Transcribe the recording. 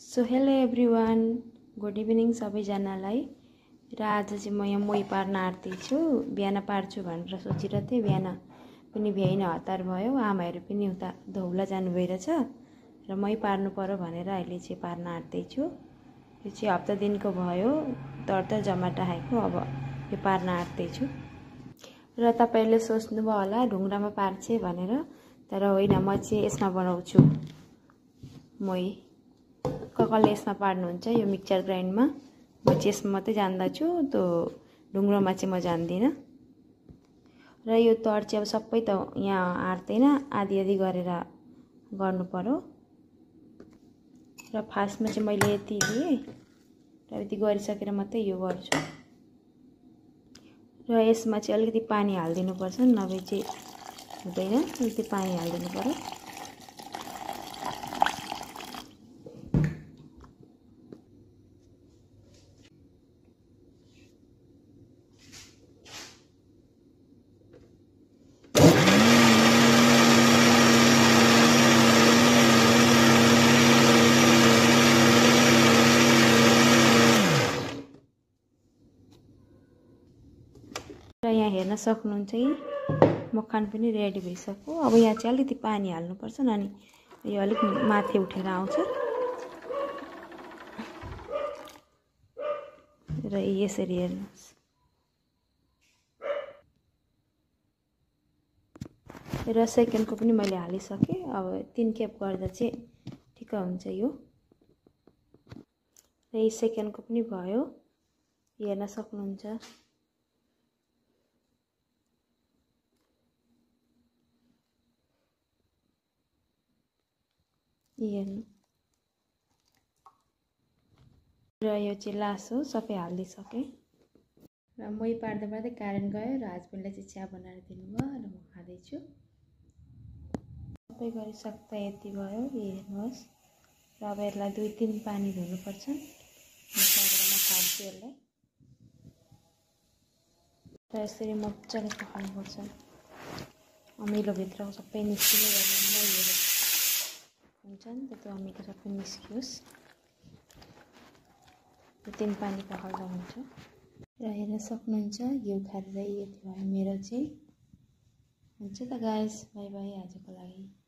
So hello everyone, good evening सबैजनालाई। र आज चाहिँ म यहाँ मोही पार्न आँट्दैछु। बिहान पार्छु भनेर सोचिरहेको थिएँ, बिहान पनि भ्याइन, हतार भयो। आमाहरू पनि उता धौला जानु भइरहेछ र मै पार्नु पर्यो भनेर अहिले चाहिँ पार्न आँट्दैछु। यो चाहिँ हप्ता दिनको भयो, तर जमाटा आएको, अब यो पार्न आँट्दैछु। र तपाईँले सोच्नुभयो होला ढुङ्ग्रामा पार्छे भनेर, तर होइन, म चाहिँ यसमा बनाउँछु मोही। कसले यसमा पार्नुहुन्छ यो मिक्सचर ग्राइन्डमा, म चाहिँ यसमा मात्रै जान्दछु, त्यो ढुङ्ग्रोमा चाहिँ म जान्दिनँ। र यो तर चाहिँ अब सबै त यहाँ आँट्दैन, आधी आधी गरेर गर्नु पर्यो। र फार्स्टमा चाहिँ मैले यति लिएँ र यति गरिसकेर मात्रै यो गर्छु। र यसमा चाहिँ अलिकति पानी हालिदिनुपर्छ, नभए चाहिँ हुँदैन। अलिकति पानी हालिदिनु पर्यो। र यहाँ हेर्न सक्नुहुन्छ कि मक्खन पनि रेडी भइसक्यो। अब यहाँ चाहिँ अलिकति पानी हाल्नुपर्छ, अनि यो अलिक माथि उठेर आउँछ। र यसरी हेर्नुहोस्। र सेकेन्डको पनि मैले हालिसकेँ। अब 3 खेप गर्दा चाहिँ ठिक्क हुन्छ यो। र यो सेकेन्डको पनि भयो, हेर्न सक्नुहुन्छ। हेर्नु। र यो चाहिँ लास्ट हो, सबै हालिदिइसकेँ। र मोही पार्दा पार्दै करेन्ट गयो र हस्बेन्डलाई चाहिँ चिया बनाएर दिनुभयो र म खाँदैछु। सबै गरिसक्दा यति भयो, हेर्नुहोस्। र अब यसलाई 2-3 पानी धुनुपर्छ। त्यहाँबाट म खान्छु यसलाई। र यसरी मजाले पकाउनुपर्छ, अमिलोभित्रको सबै निस्किने गरेर हुन्छ नि त, त्यो अमिलो सबै निस्कियोस्। 2-3 पानी पकाउँदा हुन्छ। र हेर्न सक्नुहुन्छ, घिउ खाँदै यति भयो मेरो चाहिँ। हुन्छ त गाइस, बाई बाई आजको लागि।